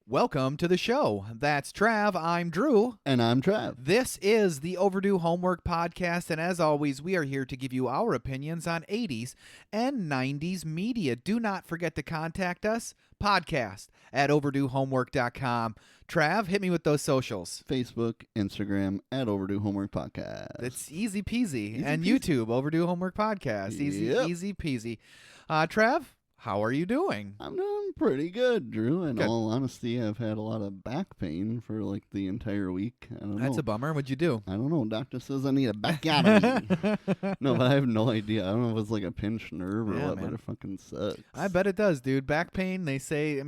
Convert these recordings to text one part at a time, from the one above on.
Welcome to the show. That's Trav. I'm Drew. And I'm Trav. This is the Overdue Homework Podcast, and as always, we are here to give you our opinions on 80s and 90s media. Do not forget to contact us, podcast at overduehomework.com. Trav, hit me with those socials. Facebook, Instagram, at Overdue Homework Podcast. It's easy peasy. Easy And peasy. YouTube, Overdue Homework Podcast. Yep. Easy peasy. Trav, how are you doing? I'm doing pretty good, Drew. In Good. all honesty, I've had a lot of back pain for like the entire week. I don't That's know. a bummer. What'd you do? I don't know. Doctor says I need a backotomy. No, but I have no idea. I don't know if it's like a pinched nerve or Yeah, what, man. but it fucking sucks. I bet it does, dude. Back pain, they say,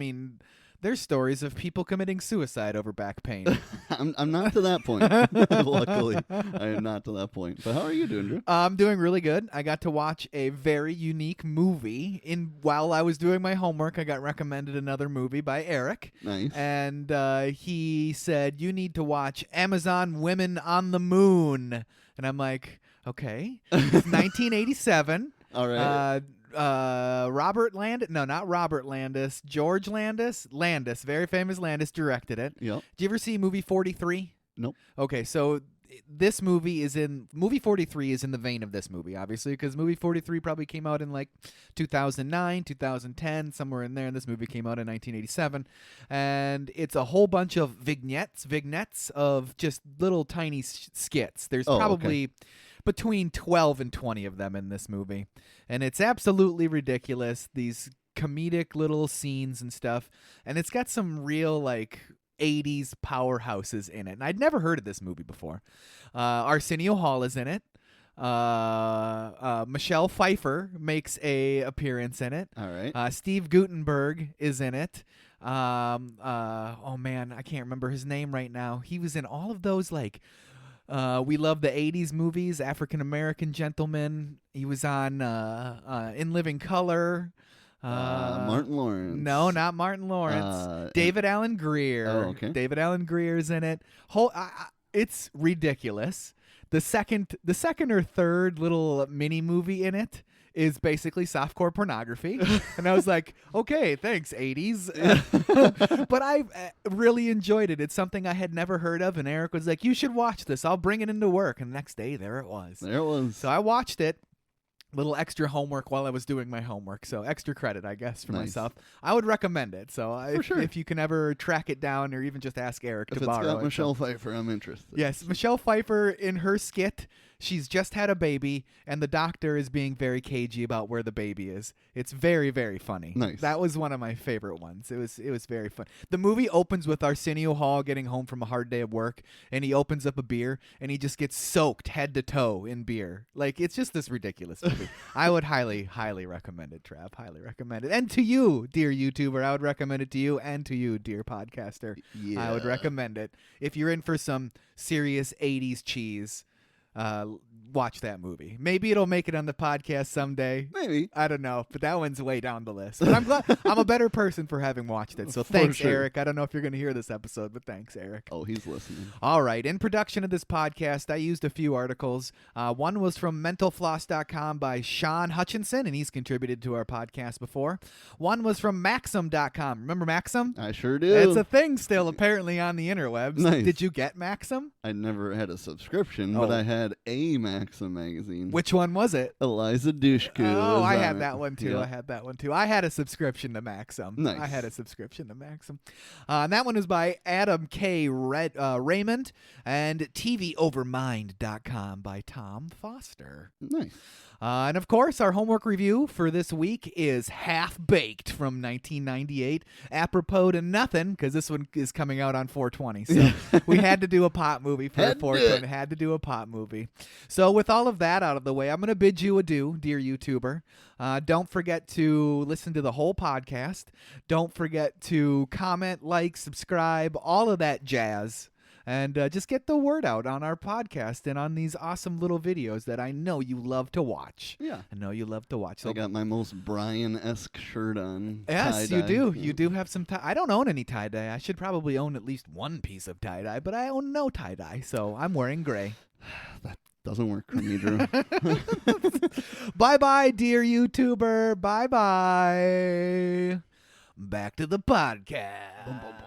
there's stories of people committing suicide over back pain. I'm not to that point. Luckily, I am not to that point. But how are you doing, Drew? I'm doing really good. I got to watch a very unique movie. While I was doing my homework, I got recommended another movie by Eric. Nice. And he said, you need to watch Amazon Women on the Moon. And I'm like, okay. It's 1987. All right. Robert Landis. No, not Robert Landis. George Landis. Landis, very famous Landis, directed it. Yep. Did you ever see movie 43? Nope. Okay, so this movie movie 43 is in the vein of this movie, obviously, because movie 43 probably came out in like 2009, 2010, somewhere in there, and this movie came out in 1987. And it's a whole bunch of vignettes of just little tiny skits. There's probably between 12 and 20 of them in this movie. And it's absolutely ridiculous, these comedic little scenes and stuff. And it's got some real, 80s powerhouses in it. And I'd never heard of this movie before. Arsenio Hall is in it. Michelle Pfeiffer makes a appearance in it. All right. Steve Guttenberg is in it. Oh, man, I can't remember his name right now. He was in all of those, we love the 80s movies, African American Gentleman. He was on In Living Color. Martin Lawrence. No, not Martin Lawrence. David Allen Greer. Oh, okay. David Allen Greer's in it. It's ridiculous. The second or third little mini movie in it is basically softcore pornography. And I was like, okay, thanks, 80s. But I really enjoyed it. It's something I had never heard of. And Eric was like, you should watch this. I'll bring it into work. And the next day, there it was. There it was. So I watched it. Little extra homework while I was doing my homework. So extra credit, I guess, for Nice. myself. I would recommend it. So sure. if you can ever track it down or even just ask Eric If to it's borrow got it. Michelle Pfeiffer, I'm interested. Yes, Michelle Pfeiffer in her skit. She's just had a baby, and the doctor is being very cagey about where the baby is. It's very, very funny. Nice. That was one of my favorite ones. It was very fun. The movie opens with Arsenio Hall getting home from a hard day of work, and he opens up a beer, and he just gets soaked head to toe in beer. It's just this ridiculous movie. I would highly, highly recommend it, Trav. Highly recommend it. And to you, dear YouTuber, I would recommend it to you, and to you, dear podcaster. Yeah. I would recommend it. If you're in for some serious 80s cheese, watch that movie. Maybe it'll make it on the podcast someday. Maybe. I don't know, but that one's way down the list. But I'm glad I'm a better person for having watched it. So thanks, sure. Eric. I don't know if you're going to hear this episode, but thanks, Eric. Oh, he's listening. All right. In production of this podcast, I used a few articles. One was from mentalfloss.com by Sean Hutchinson, and he's contributed to our podcast before. One was from Maxim.com. Remember Maxim? I sure do. It's a thing still, appararly, on the interwebs. Nice. Did you get Maxim? I never had a subscription, but I had a Maxim magazine. Which one was it? Eliza Dushku. Oh, I was had on that it. one too. Yeah. I had that one too. I had a subscription to Maxim. Nice. I had a subscription to Maxim. And that one is by Adam K. Raymond and TVOvermind.com by Tom Foster. Nice. And of course, our homework review for this week is Half Baked from 1998. Apropos to nothing, because this one is coming out on 420. So we had to do a pot movie for Had to do 420. it. Had to do a pot movie. So with all of that out of the way, I'm going to bid you adieu, dear YouTuber. Don't forget to listen to the whole podcast. Don't forget to comment, like, subscribe, all of that jazz. And just get the word out on our podcast and on these awesome little videos that I know you love to watch. Yeah. I know you love to watch. So I got my most Brian-esque shirt on. yes, you tie-dye. do. Yeah. You do have some tie. I don't own any tie-dye. I should probably own at least one piece of tie-dye, but I own no tie-dye, so I'm wearing gray. That doesn't work for me, Drew. Bye-bye, dear YouTuber. Bye-bye. Back to the podcast.